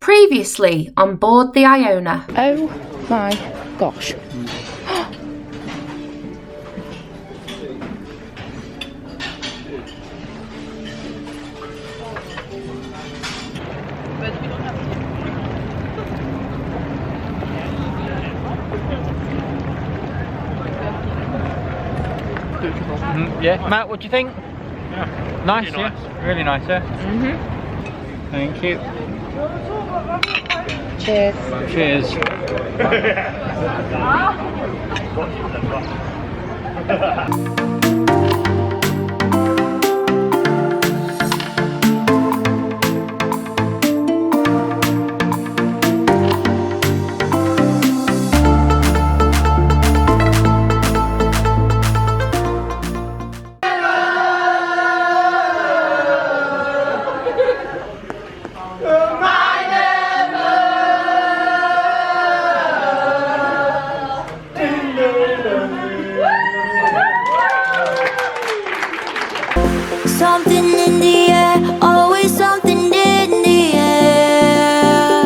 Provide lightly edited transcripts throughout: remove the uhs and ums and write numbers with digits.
Previously on board the Iona. Oh my gosh. Yeah, Matt, what do you think? Yeah, nice, really nice. Yeah, really nice, yeah. Thank you. Cheers. Cheers. Something in the air, always something in the air.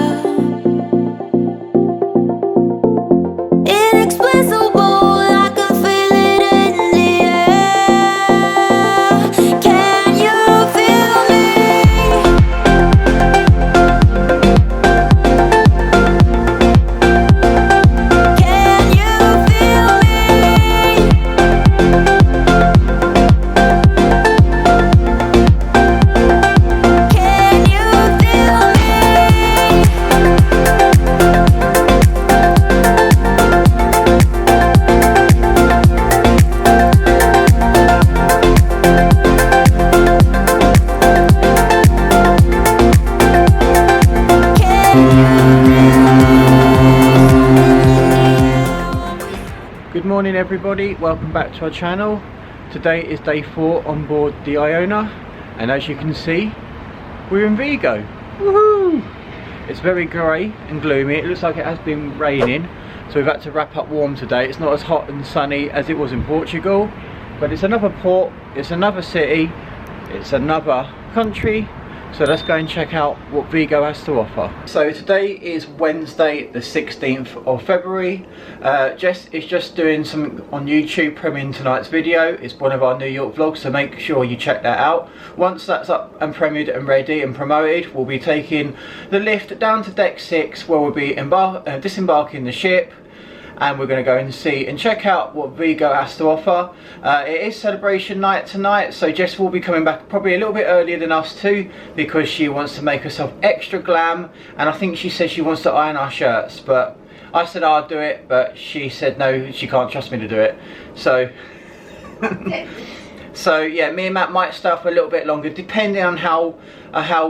Inexplicable, I can feel it in the air. Can you feel me? Can you feel me? Good morning everybody, welcome back to our channel. Today is day 4 on board the Iona, and as you can see, we're in Vigo. Woohoo! It's very grey and gloomy, it looks like it has been raining, so we've had to wrap up warm today. It's not as hot and sunny as it was in Portugal, but it's another port, it's another city, it's another country. So let's go and check out what Vigo has to offer. So today is Wednesday the 16th of February. Jess is just doing some on YouTube, premiering tonight's video. It's one of our New York vlogs, so make sure you check that out. Once that's up and premiered and ready and promoted, we'll be taking the lift down to deck 6 where we'll be disembarking the ship. And we're going to go and see and check out what Vigo has to offer. It is celebration night tonight, so Jess will be coming back probably a little bit earlier than us too, because she wants to make herself extra glam, and I think she said she wants to iron our shirts, but I said I'll do it, but she said no, she can't trust me to do it. So so yeah, me and Matt might stay up a little bit longer depending on how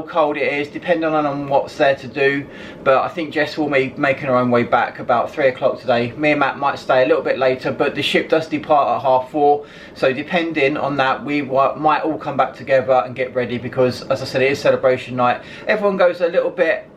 cold it is, depending on what's there to do, but I think Jess will be making her own way back about 3 o'clock today. Me and Matt might stay a little bit later, but the ship does depart at 4:30, so depending on that we might all come back together and get ready, because as I said, it is celebration night. Everyone goes a little bit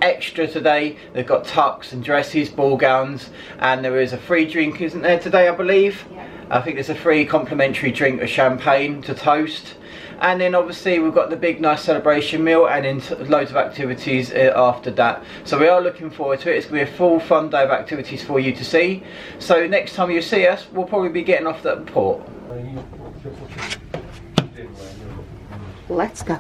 extra today. They've got tucks and dresses, ball gowns, and there is a free drink, isn't there, today, I believe? Yeah. I think there's a free complimentary drink of champagne to toast, and then obviously we've got the big nice celebration meal, and then loads of activities after that. So we are looking forward to it. It's going to be a full fun day of activities for you to see. So next time you see us, we'll probably be getting off at the port. Let's go.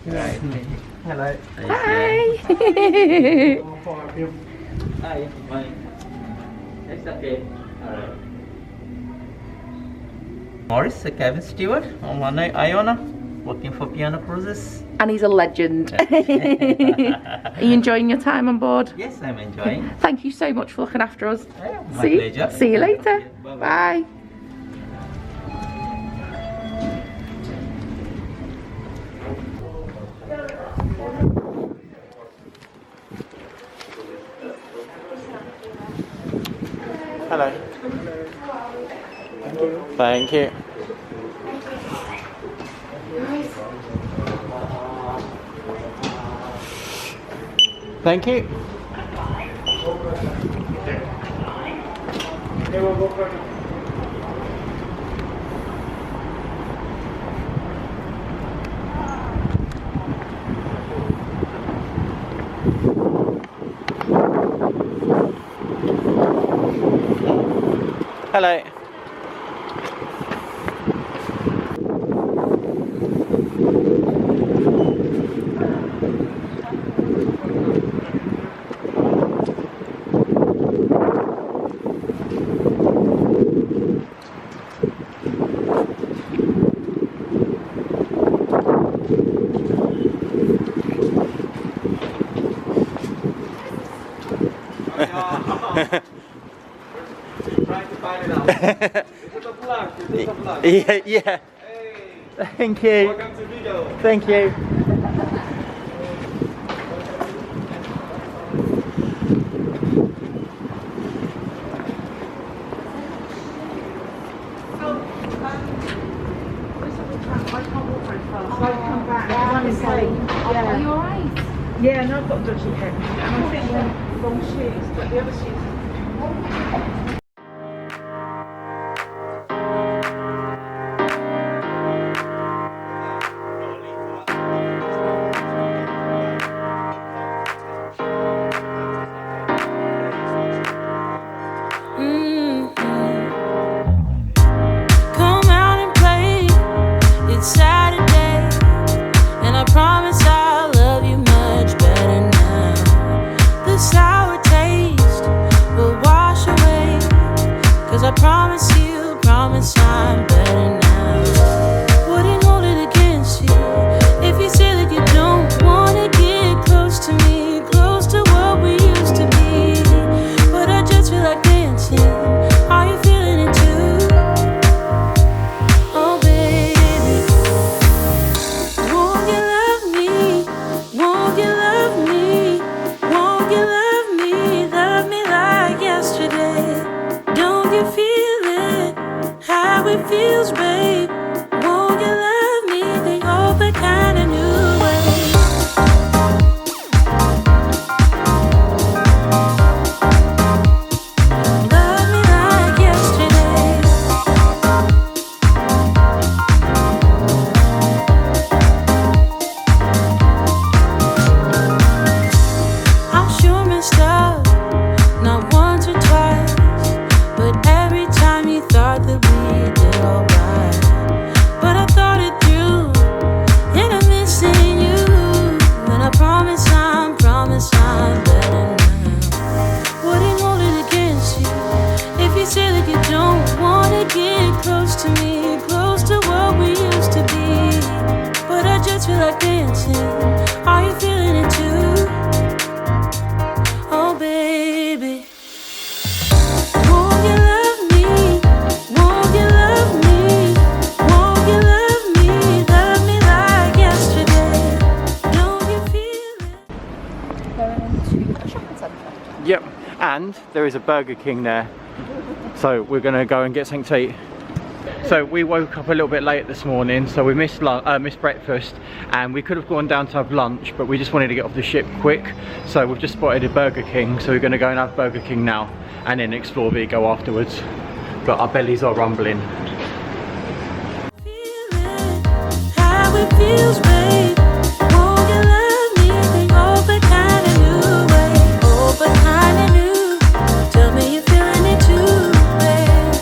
Right. Hello. Hi. Hi. It's okay. Alright. Morris, Kevin Stewart on Iona, working for Piano Cruises. And he's a legend. Are you enjoying your time on board? Yes, I'm enjoying. Thank you so much for looking after us. Yeah, my pleasure. See you later. Bye-bye. Bye. Hello. Thank you. Thank you. Hello. Trying to find it out. Is it a vlog? Is this a vlog? Yeah. Hey, Thank you. welcome to Vigo. Thank you. Are you alright? Yeah, and I've got dodgy hair. And I think the wrong shoes, but the other shoes. Come out and play. It's Saturday, and I promise I'll love you much better now. The sour taste will wash away, 'cause I promise I'm better now. Wouldn't hold it against you if you say that you don't wanna get close to me, close to what we used to be. But I just feel like dancing. Are you feeling it too? Oh baby, won't you love me? Won't you love me? Won't you love me? Love me like yesterday. Don't you feel it? How it feels, babe. Won't you love me the old kind of new way? Love me like yesterday. I'm sure messed up, not once or twice, but every time you thought that we did alright. But I thought it through, and I'm missing you. And I promise I'm better now. Wouldn't hold it against you if you say that you don't wanna get close to me, close to what we used to be. But I just feel like dancing. Are you feeling it too? Oh baby, won't you love me? Won't you love me? Won't you love me? Love me like yesterday. Don't you feel it? Going into a shopping centre. Yep. And there is a Burger King there. So we're going to go and get something to eat. So we woke up a little bit late this morning, so we missed breakfast, and we could have gone down to have lunch, but we just wanted to get off the ship quick. So we've just spotted a Burger King, so we're going to go and have Burger King now and then explore Vigo afterwards. But our bellies are rumbling. How it feels, babe. Won't you love me the old kind of new way? Old kind of new. Tell me you're feeling it too, babe.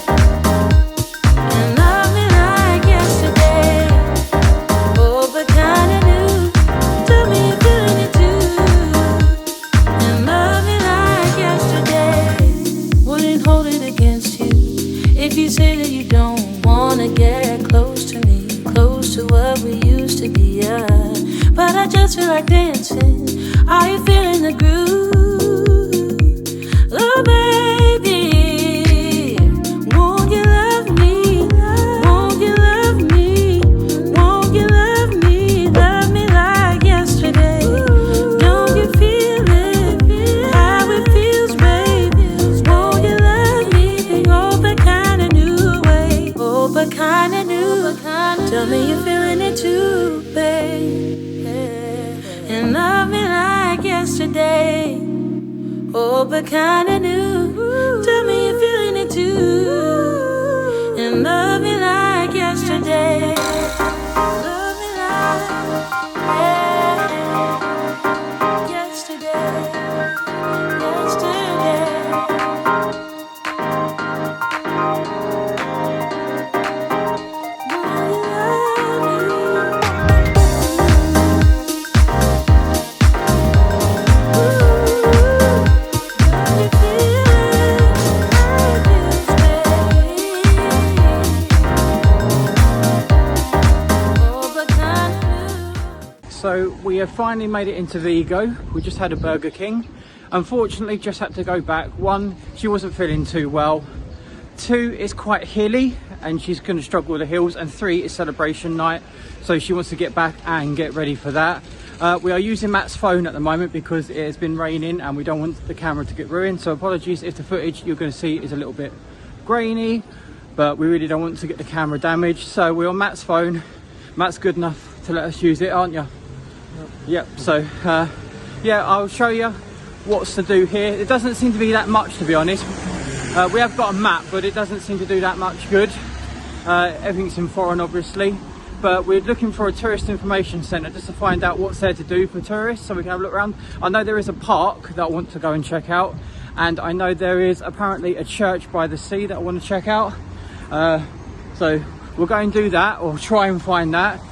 And love me like yesterday. Old kind of new. Tell me you're feeling it too. And love me like yesterday. Wouldn't hold it against you if you say that you don't wanna get close to me, close to what we used to be, yeah. But I just feel like dancing. Are you feeling the groove? Oh baby, won't you love me? Won't you love me? Won't you love me? Love me like yesterday. Don't you feel it? How it feels, babe. Won't you love me the old kind of new way? Old kind of new. Tell me you're feeling it too, babe. And love me like yesterday. Old but kinda new. Tell me you're feeling it too. And love me like yesterday. Love me like yesterday. Yesterday. So we have finally made it into Vigo. We just had a Burger King. Unfortunately, just had to go back. One, she wasn't feeling too well. Two, it's quite hilly and she's going to struggle with the hills. And three, it's celebration night, so she wants to get back and get ready for that. We are using Matt's phone at the moment because it has been raining and we don't want the camera to get ruined. So apologies if the footage you're going to see is a little bit grainy, but we really don't want to get the camera damaged. So we're on Matt's phone. Matt's good enough to let us use it, aren't you? Yep. So yeah, I'll show you what's to do here. It doesn't seem to be that much, to be honest. We have got a map, but it doesn't seem to do that much good. Everything's in foreign, obviously, but we're looking for a tourist information centre just to find out what's there to do for tourists, so we can have a look around. I know there is a park that I want to go and check out, and I know there is apparently a church by the sea that I want to check out. So we'll go and do that, or try and find that.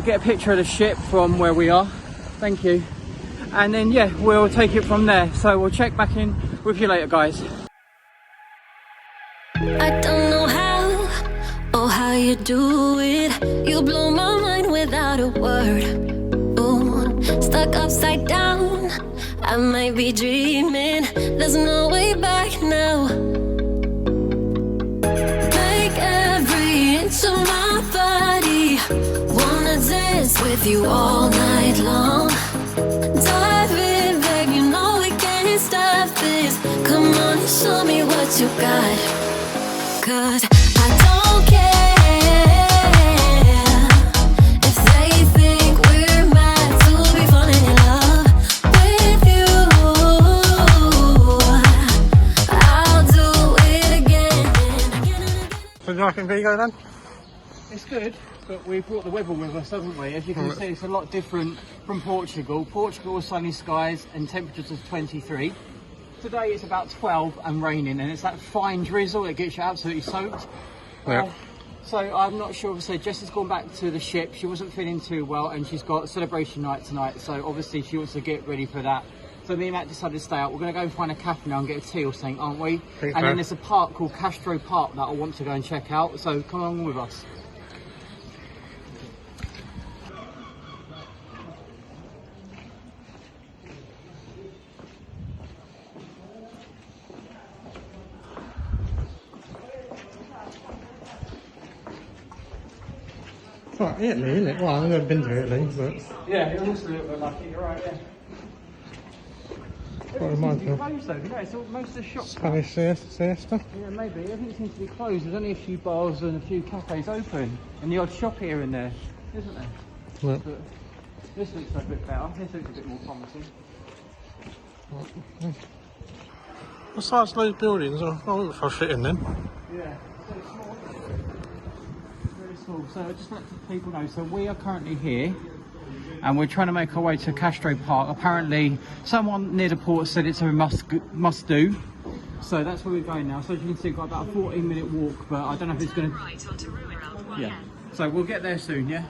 Get a picture of the ship from where we are. Thank you. And then yeah, we'll take it from there. So we'll check back in with you later, guys. I don't know how or how you do it. You blow my mind without a word. Ooh, stuck upside down. I might be dreaming. There's no way back now. Like every inch of my body, wanna dance with you all night long. Dive in, babe, you know we can't stop this. Come on and show me what you got. 'Cause I don't care if they think we're meant to be falling in love with you. I'll do it again and again and again. So you like in Vigo then? It's good, but we brought the weather with us, haven't we? As you can see, it's a lot different from Portugal. Portugal, sunny skies and temperatures of 23. Today it's about 12 and raining, and it's that fine drizzle that gets you absolutely soaked. Yeah. So I'm not sure. So Jess has gone back to the ship. She wasn't feeling too well, and she's got celebration night tonight. So obviously she wants to get ready for that. So me and Matt decided to stay out. We're going to go and find a cafe now and get a tea or something, aren't we? And then there's a park called Castro Park that I want to go and check out. So come along with us. It's like Italy, isn't it? Well, I've never been to Italy, but Yeah, it looks a little bit like it. You're right, yeah. what reminds me of Closed though, you know, it's all, most of the shops. Spanish siesta. Yeah, maybe. Everything seems to be closed. There's only a few bars and a few cafes open, and the odd shop here and there, isn't there? Yeah. But this looks a bit better. This looks a bit more promising. What size are those buildings? I wouldn't throw shit in then. Yeah, so it's small. Very small. So just let people know. So we are currently here, and we're trying to make our way to Castro Park. Apparently, someone near the port said it's a must do. So that's where we're going now. So as you can see, we've got about a 14-minute walk, but I don't know if it's going to. Yeah. So we'll get there soon. Yeah.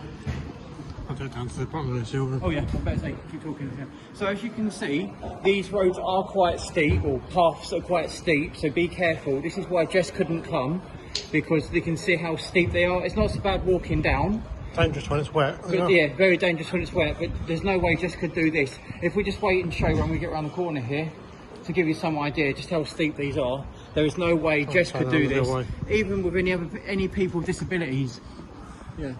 I'll go down to the bottom of the silver. Oh yeah, I better say, keep talking. Yeah. So as you can see, these roads are quite steep, or paths are quite steep, so be careful. This is why Jess couldn't come, because you can see how steep they are. It's not so bad walking down. Dangerous when it's wet. But yeah, very dangerous when it's wet, but there's no way Jess could do this. If we just wait and show when we get around the corner here, to give you some idea just how steep these are, there is no way Jess could do this, even with any people with disabilities. Yeah.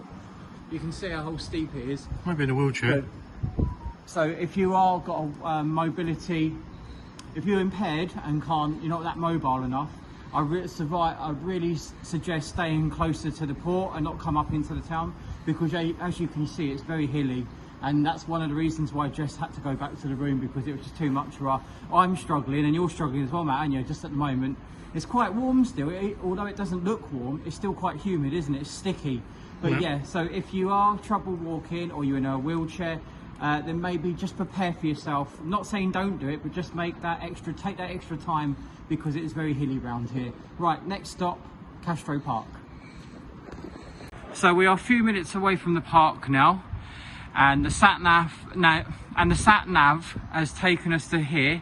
You can see how steep it is. Maybe in a wheelchair. So if you are got a mobility, if you're impaired and you're not that mobile enough, I really suggest staying closer to the port and not come up into the town, because as you can see, it's very hilly, and that's one of the reasons why Jess had to go back to the room, because it was just too much for her. I'm struggling, and you're struggling as well, Matt, aren't you? Just at the moment, it's quite warm still. Although it doesn't look warm, it's still quite humid, isn't it? It's sticky. But yeah, so if you are trouble walking or you're in a wheelchair, then maybe just prepare for yourself. I'm not saying don't do it, but just take that extra time, because it is very hilly around here. Right, next stop, Castro Park. So we are a few minutes away from the park now, and the sat nav has taken us to here.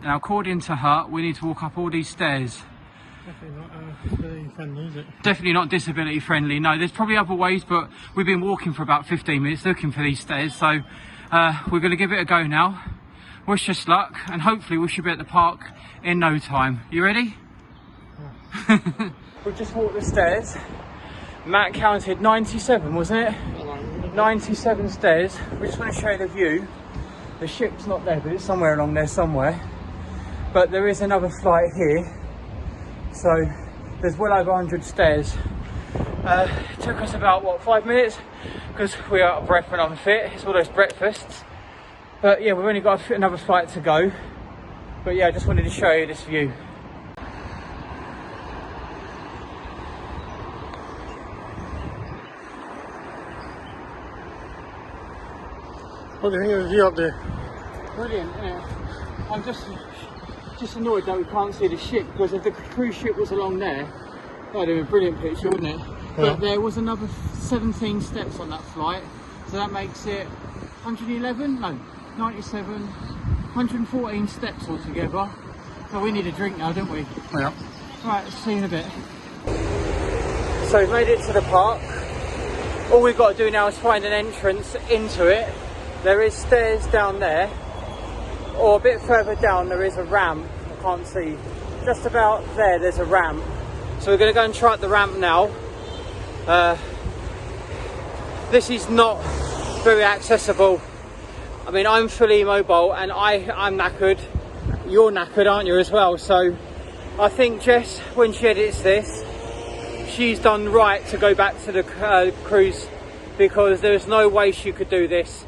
Now, according to her, we need to walk up all these stairs. Definitely not Disability friendly, is it? Definitely not disability friendly. No, there's probably other ways, but we've been walking for about 15 minutes looking for these stairs, so we're going to give it a go now. Wish us luck, and hopefully we should be at the park in no time. You ready? Yeah. We've just walked the stairs. Matt counted 97, wasn't it? 97 stairs. We just want to show you the view. The ship's not there, but it's somewhere along there somewhere. But there is another flight here. So there's well over 100 stairs. It took us about, what, 5 minutes? Because we are out of breath and unfit. It's all those breakfasts. But yeah, we've only got another flight to go. But yeah, I just wanted to show you this view. What do you think of the view up there? Brilliant, yeah. I'm just annoyed that we can't see the ship, because if the cruise ship was along there, that would have been a brilliant picture, wouldn't it? Yeah. But there was another 17 steps on that flight, so that makes it 111? No, 97, 114 steps altogether. So we need a drink now, don't we? Yeah. Right, see you in a bit. So we've made it to the park. All we've got to do now is find an entrance into it. There is stairs down there, or a bit further down there is a ramp. I can't see. Just about there, there's a ramp. So we're going to go and try out the ramp now. This is not very accessible. I mean, I'm fully mobile and I'm knackered. You're knackered, aren't you, as well? So I think Jess, when she edits this, she's done right to go back to the cruise, because there's no way she could do this.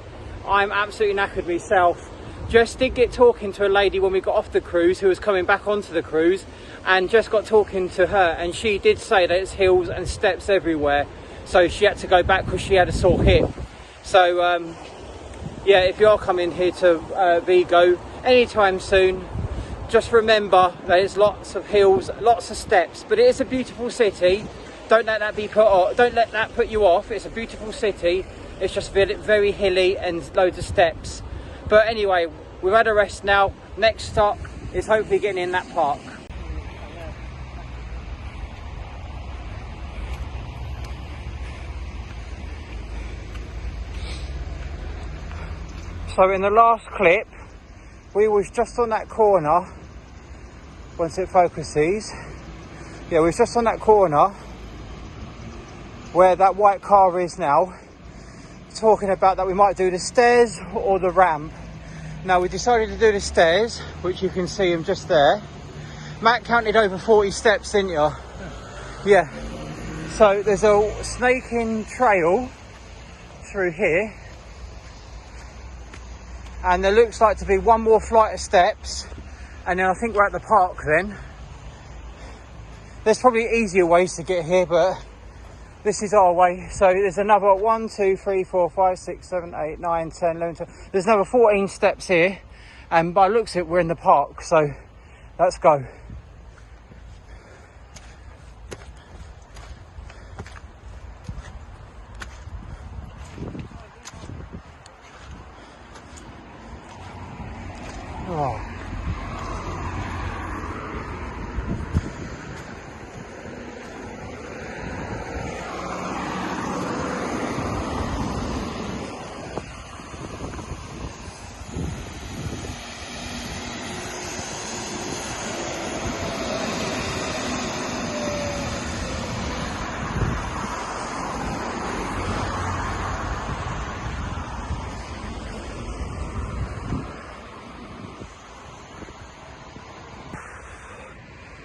I'm absolutely knackered myself. Jess did get talking to a lady when we got off the cruise who was coming back onto the cruise, and Jess got talking to her, and she did say that it's hills and steps everywhere, so she had to go back because she had a sore hip. So yeah, if you are coming here to Vigo anytime soon, just remember that there's lots of hills, lots of steps, but it is a beautiful city. Don't let that be don't let that put you off. It's a beautiful city. It's just very, very hilly and loads of steps. But anyway, we've had a rest now. Next stop is hopefully getting in that park. So in the last clip, we was just on that corner. Once it focuses, yeah, we was just on that corner where that white car is now, talking about that we might do the stairs or the ramp. Now we decided to do the stairs, which you can see them just there. Matt counted over 40 steps, didn't you? Yeah. So there's a snaking trail through here, and there looks like to be one more flight of steps, and then I think we're at the park then. There's probably easier ways to get here, but this is our way. So there's another 1, 2, 3, 4, 5, 6, 7, 8, 9, 10, 11, 12. There's another 14 steps here. And by the looks of it, we're in the park. So let's go. Oh.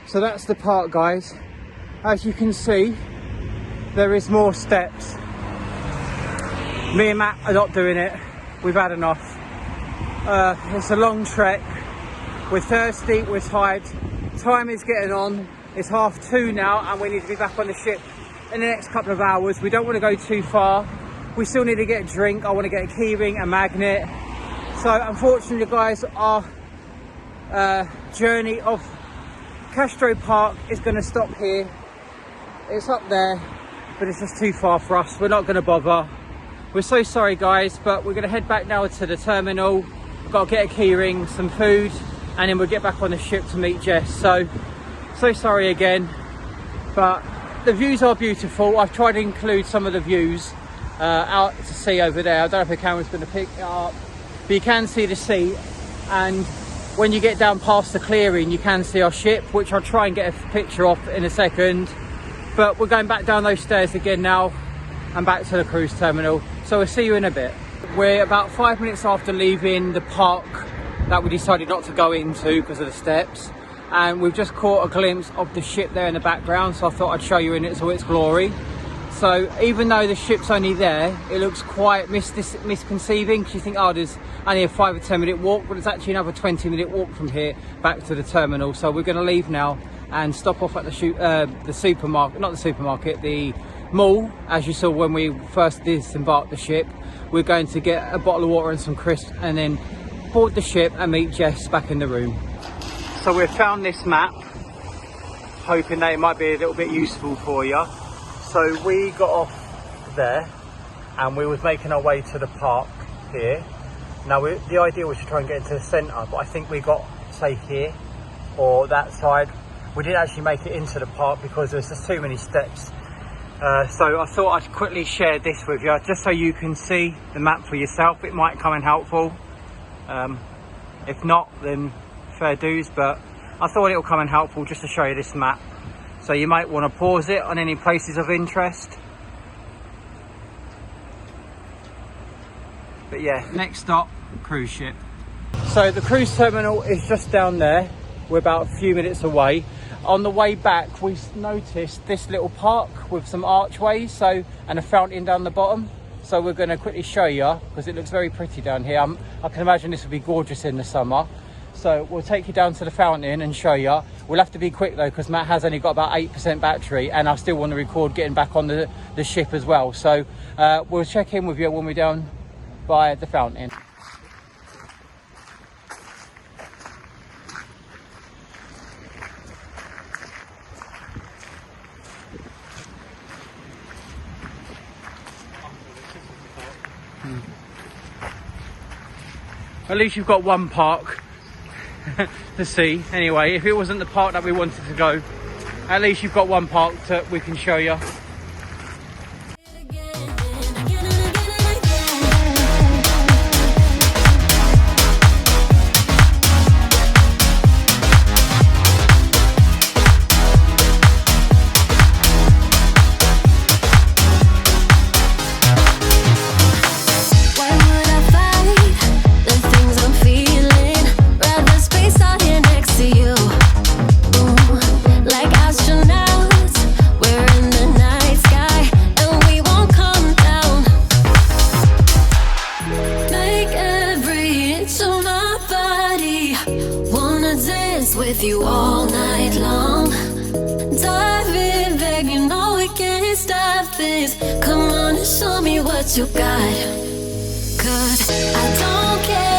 So that's the park, guys. As you can see, there is more steps. Me and Matt are not doing it. We've had enough. It's a long trek. We're thirsty, we're tired. Time is getting on. It's 2:30 now, and we need to be back on the ship in the next couple of hours. We don't want to go too far. We still need to get a drink. I want to get a keyring, a magnet. So unfortunately, guys, our journey of Castro Park is going to stop here. It's up there, but it's just too far for us. We're not going to bother. We're so sorry, guys, but we're going to head back now to the terminal. Got to get a keyring, some food, and then we'll get back on the ship to meet Jess. So sorry again. but the views are beautiful. I've tried to include some of the views out to sea over there. I don't know if the camera's going to pick it up, but you can see the sea, and when you get down past the clearing you can see our ship, which I'll try and get a picture of in a second. But we're going back down those stairs again now and back to the cruise terminal, so we'll see you in a bit. We're about 5 minutes after leaving the park that we decided not to go into because of the steps, and we've just caught a glimpse of the ship there in the background, so I thought I'd show you in all its glory. So even though the ship's only there, it looks quite misconceiving, because you think, oh, there's only a 5 or 10 minute walk, but it's actually another 20-minute walk from here back to the terminal. So we're going to leave now and stop off at the supermarket, not the supermarket, the mall, as you saw when we first disembarked the ship. We're going to get a bottle of water and some crisps, and then board the ship and meet Jess back in the room. So we've found this map, hoping that it might be a little bit useful for you. So we got off there and we was making our way to the park here. Now the idea was to try and get into the centre, but I think we got, say, here or that side. We didn't actually make it into the park because there's just too many steps. So I thought I'd quickly share this with you, just so you can see the map for yourself. It might come in helpful. If not, then fair dues, but I thought it'll come in helpful just to show you this map. So you might want to pause it on any places of interest. But yeah, next stop, cruise ship. So the cruise terminal is just down there. We're about a few minutes away. On the way back, we noticed this little park with some archways, and a fountain down the bottom. So we're going to quickly show you, because it looks very pretty down here. I can imagine this would be gorgeous in the summer. So we'll take you down to the fountain and show you. We'll have to be quick though, because Matt has only got about 8% battery, and I still want to record getting back on the ship as well. So we'll check in with you when we're down by the fountain. At least you've got one park to see. Anyway, if it wasn't the park that we wanted to go, at least you've got one park that we can show you. With you all night long, dive in, babe, you know we can't stop this. Come on and show me what you got, 'cause I don't care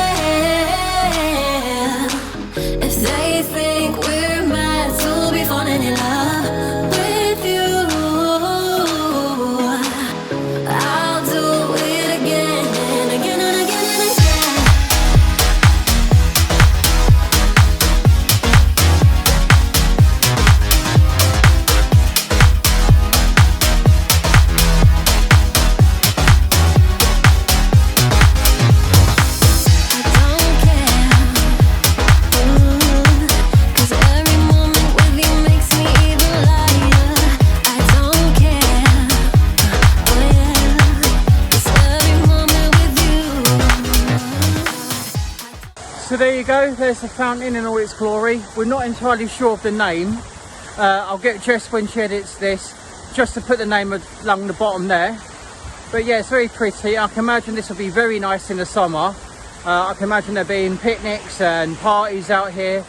if they think we're mad to be falling in love with you. I'll do it again and again and again and again. So there you go, there's the fountain in all its glory. We're not entirely sure of the name. I'll get Jess when she edits this, just to put the name along the bottom there. But yeah, it's very pretty. I can imagine this will be very nice in the summer. I can imagine there being picnics and parties out here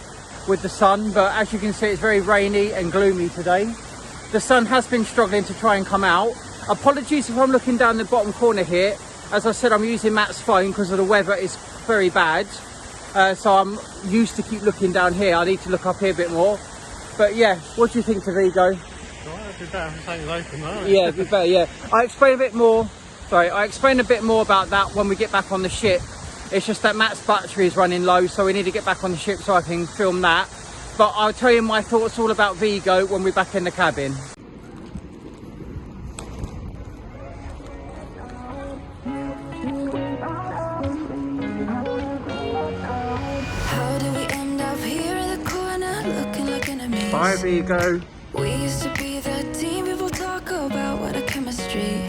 with the sun, but as you can see, it's very rainy and gloomy today. The sun has been struggling to try and come out. Apologies if I'm looking down the bottom corner here. As I said, I'm using Matt's phone because of the weather is very bad. So I'm used to keep looking down here. I need to look up here a bit more. But yeah, what do you think of Vigo? It'd be better if the thing's open, though. Yeah, it'd be better, yeah. I explain a bit more about that when we get back on the ship. It's just that Matt's battery is running low, so we need to get back on the ship so I can film that. but I'll tell you my thoughts all about Vigo when we're back in the cabin. How do we end up here in the corner, looking like enemies? Bye, Vigo. We used to be the team people talk about, what a chemistry.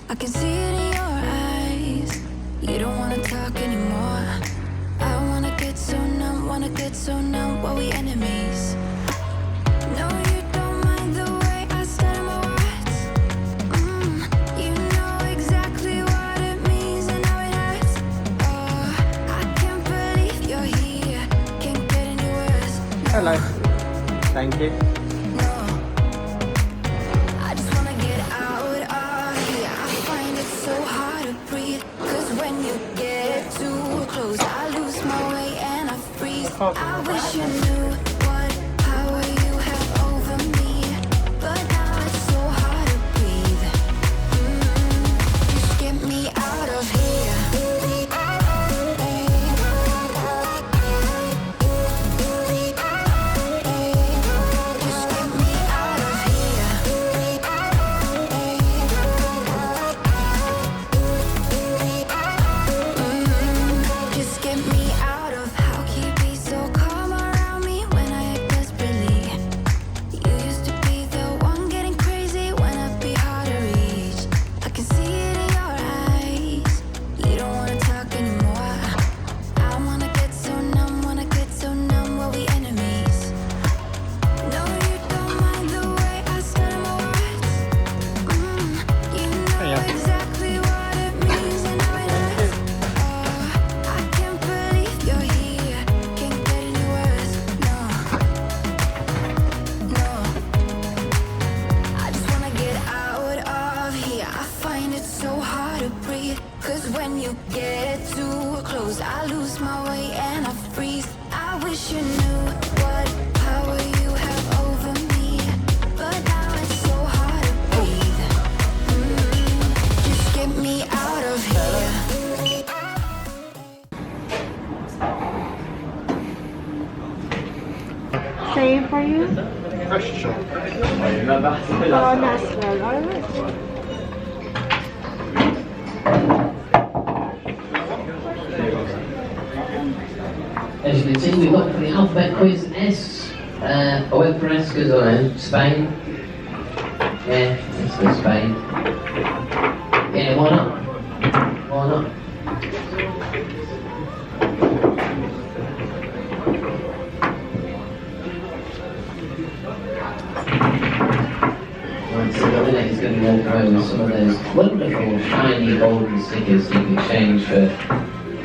I can see it in your eyes. You don't wanna talk anymore. I wanna get so numb, while we enemies. No, you don't mind the way I stutter my words. You know exactly what it means and how it hurts. Oh, I can't believe you're here. Can't get any worse. Hello. Thank you. I just wanna get out of here. I find it so hard to breathe. Cause when you get too close, I lose my way and I freeze. I wish you knew what power you have over me. But now it's so hard to breathe. Just get me out of here. Just get me out of here. Just get me out of. How can you be so calm around me when I act desperately? You used to be the one getting crazy when I'd be hard to reach. I can see it in your eyes. You don't wanna talk anymore. I wanna get so numb, while we enemies. No, you don't mind the way I stutter my words. You know exactly what it means and how it hurts. Oh, I can't believe you're here. Can't get any worse. No. I just wanna get out of here. I find it so hard to breathe. Cause when you get too close, I lose my way and I freeze. I wish you knew what power you have over me. But now it's so hard to breathe. Just get me out of here. Same for you? POWERSHOT. Oh, natural. Alright. As you can see, we've got for the alphabet quiz S. I went for S because I know Spain. Yeah, let's go Spain. Yeah, why not? Why not? Right, so the winner is going to walk away with some of those wonderful, shiny, golden stickers you can exchange for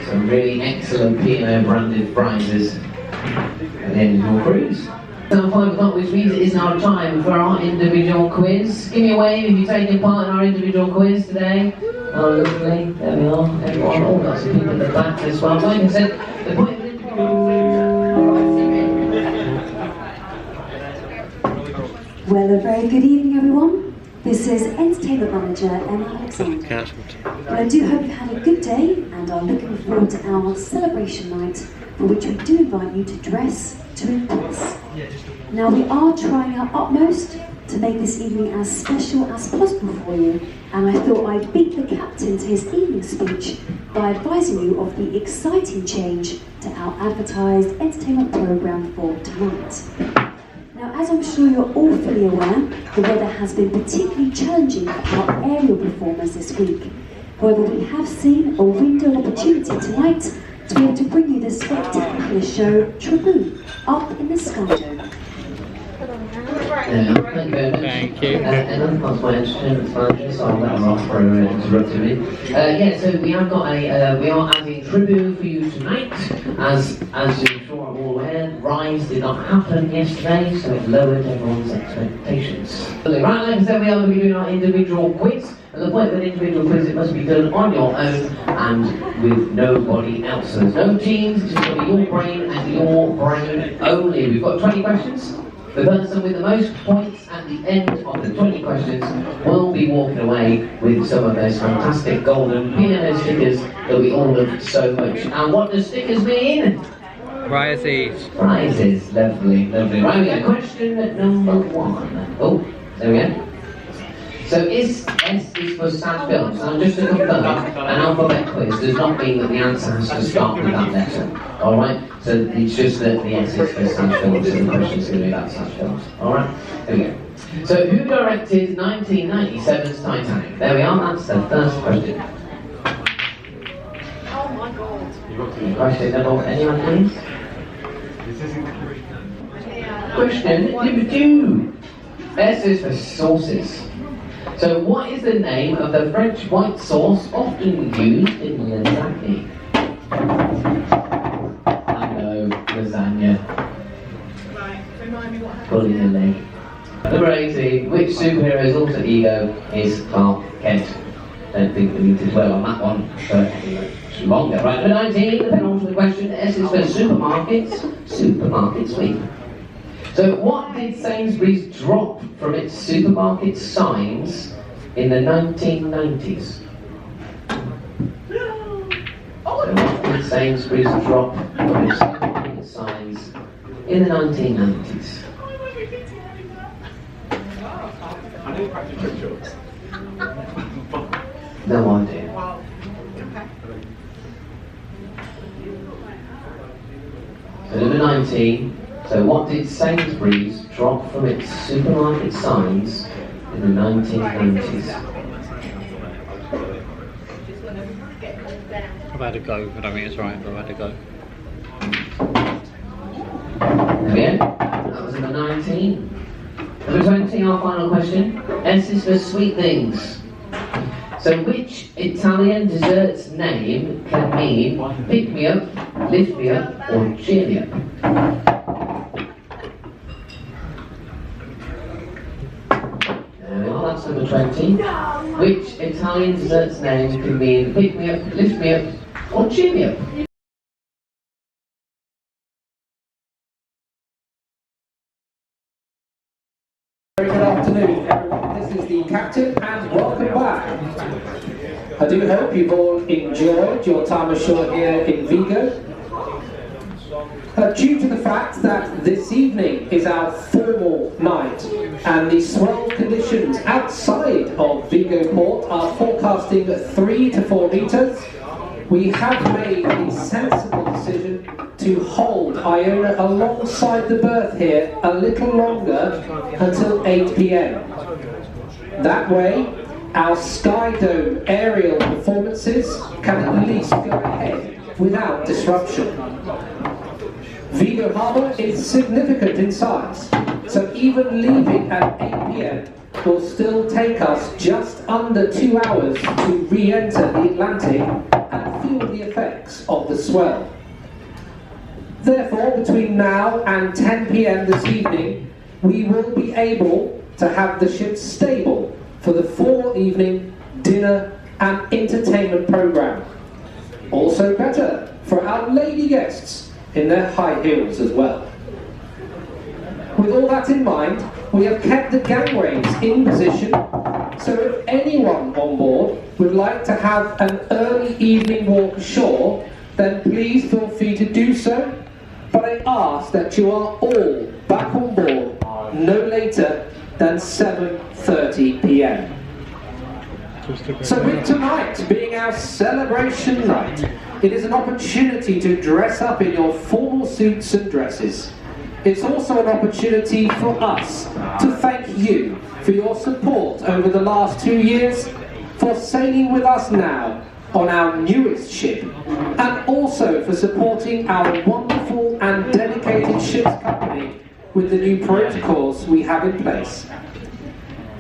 some really excellent P&O branded prizes at the end of your cruise. Now 5 o'clock, which means it is now time for our individual quiz. Give me a wave if you've taken part in our individual quiz today. Oh, lovely. There we are. Everyone, all got some people at the back as well. Like I said, the point of it. Well, a very good evening, everyone. This is Entertainment Manager Emma Alexander. Well, I do hope you've had a good day and are looking forward to our celebration night, for which we do invite you to dress to impress. Now, we are trying our utmost to make this evening as special as possible for you, and I thought I'd beat the captain to his evening speech by advising you of the exciting change to our advertised entertainment programme for tonight. Now, as I'm sure you're all fully aware, the weather has been particularly challenging for our aerial performers this week. However, we have seen a window of opportunity tonight to be able to bring you the spectacular show Tribune, Up in the Sky Dome. Thank you very much. Thank you. And of course, my entertainment manager, so that was off for interrupting me. Yeah, so we have got we are adding Tribune for you tonight. As you're sure I'm all aware, Rise did not happen yesterday, so it lowered everyone's expectations. Right, like I said, we are going to be doing our individual quiz. And the point of an individual quiz, it must be done on your own and with nobody else. So there's no teams, it's just going to be your brain and your brain only. We've got 20 questions. The person with the most points at the end of the 20 questions will be walking away with some of those fantastic golden P&O stickers that we all love so much. And what does stickers mean? Prizes. Prizes, lovely, lovely. Right, we go. Question number 1. Oh, there we go. So S is for Sad Films. Now just to confirm, an alphabet quiz does not mean that the answer has to start with that letter. Alright? So it's just that the S is for Sad Films and the question's going to be about Sad Films. Alright? There we go. So who directed 1997's Titanic? There we are, that's the first question. Oh my god. Question number 1, anyone please? Question number 2. S is for sauces. So what is the name of the French white sauce often used in lasagna? I know, lasagna. Right, remind me what happened. Pulling the leg. Number 18. Which superhero's alter ego is Clark Kent? Don't think we need to dwell on that one, but it's longer. Right, number 19, the penultimate question. S is for supermarkets. Supermarket sweep. So what did Sainsbury's drop from its supermarket signs in the 1990s? So what did Sainsbury's drop from its supermarket signs in the 1990s? I need practice jokes. No idea. Wow. Okay. So number 19. So what did Sainsbury's drop from its supermarket signs in the 1990s? I've had a go, I don't think it's right, but I've had a go. There we go. That was number 19. Number 20, our final question. S is for sweet things. So which Italian dessert's name can mean pick me up, lift me up, or cheer me up? That's number 20. Which Italian dessert's name can mean pick me up, lift me up, or cheer me up? Very good afternoon, everyone. This is the captain, and welcome back. I do hope you've all enjoyed your time ashore here in Vigo. Due to the fact that this evening is our formal night and the swell conditions outside of Vigo Port are forecasting 3 to 4 metres, we have made the sensible decision to hold Iona alongside the berth here a little longer until 8 p.m. That way, our Sky Dome aerial performances can at least go ahead without disruption. Vigo Harbour is significant in size, so even leaving at 8 p.m. will still take us just under 2 hours to re-enter the Atlantic and feel the effects of the swell. Therefore, between now and 10 p.m. this evening, we will be able to have the ship stable for the full evening dinner and entertainment programme. Also better for our lady guests in their high heels as well. With all that in mind, we have kept the gangways in position, so if anyone on board would like to have an early evening walk ashore, then please feel free to do so, but I ask that you are all back on board no later than 7:30 p.m. So with tonight being our celebration night, it is an opportunity to dress up in your formal suits and dresses. It's also an opportunity for us to thank you for your support over the last 2 years, for sailing with us now on our newest ship, and also for supporting our wonderful and dedicated ship's company with the new protocols we have in place.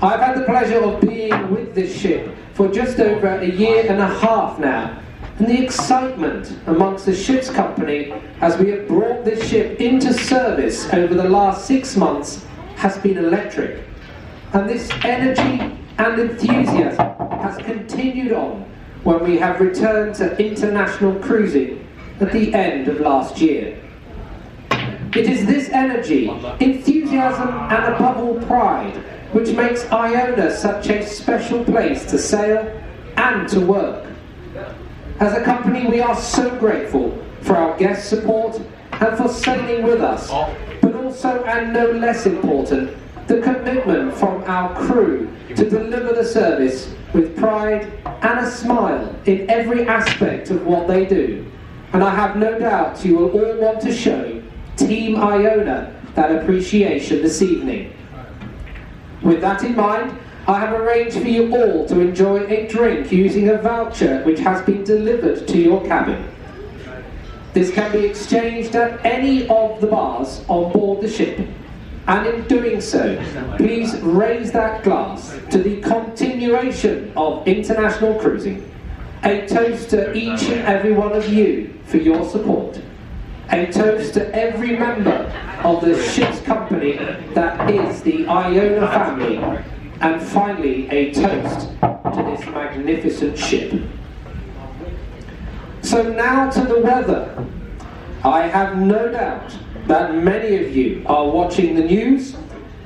I've had the pleasure of being with this ship for just over a year and a half now, and the excitement amongst the ship's company as we have brought this ship into service over the last 6 months has been electric. And this energy and enthusiasm has continued on when we have returned to international cruising at the end of last year. It is this energy, enthusiasm and above all pride which makes Iona such a special place to sail and to work. As a company, we are so grateful for our guest support and for sailing with us, but also, and no less important, the commitment from our crew to deliver the service with pride and a smile in every aspect of what they do. And I have no doubt you will all want to show Team Iona that appreciation this evening. With that in mind, I have arranged for you all to enjoy a drink using a voucher which has been delivered to your cabin. This can be exchanged at any of the bars on board the ship. And in doing so, please raise that glass to the continuation of international cruising. A toast to each and every one of you for your support. A toast to every member of the ship's company that is the Iona family. And finally, a toast to this magnificent ship. So now to the weather. I have no doubt that many of you are watching the news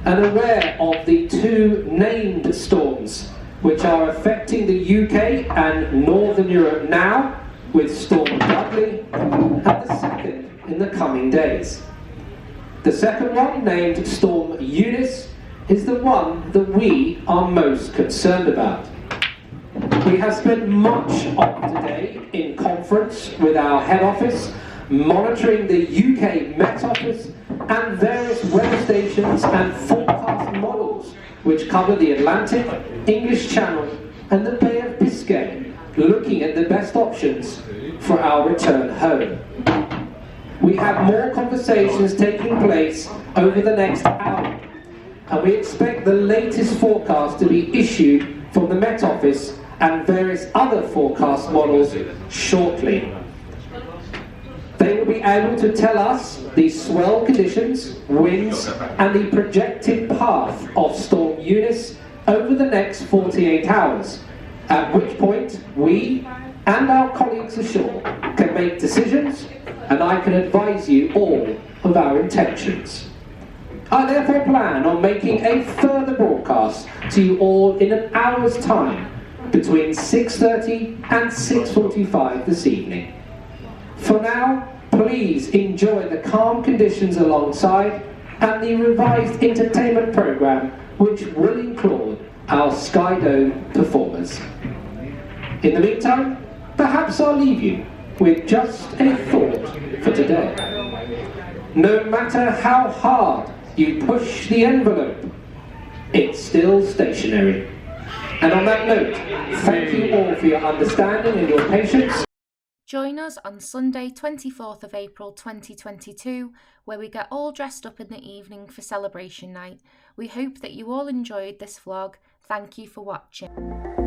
and aware of the two named storms which are affecting the UK and Northern Europe now, with Storm Dudley, and the second in the coming days. The second one, named Storm Eunice, is the one that we are most concerned about. We have spent much of today in conference with our head office, monitoring the UK Met Office and various weather stations and forecast models which cover the Atlantic, English Channel and the Bay of Biscay, looking at the best options for our return home. We have more conversations taking place over the next hour, and we expect the latest forecast to be issued from the Met Office and various other forecast models shortly. They will be able to tell us the swell conditions, winds, and the projected path of Storm Eunice over the next 48 hours, at which point we and our colleagues ashore can make decisions, and I can advise you all of our intentions. I therefore plan on making a further broadcast to you all in an hour's time, between 6:30 and 6:45 this evening. For now, please enjoy the calm conditions alongside and the revised entertainment programme which will include our Sky Dome performers. In the meantime, perhaps I'll leave you with just a thought for today. No matter how hard you push the envelope, it's still stationary. And on that note, thank you all for your understanding and your patience. Join us on Sunday 24th of April 2022, where we get all dressed up in the evening for celebration night. We hope that you all enjoyed this vlog. Thank you for watching.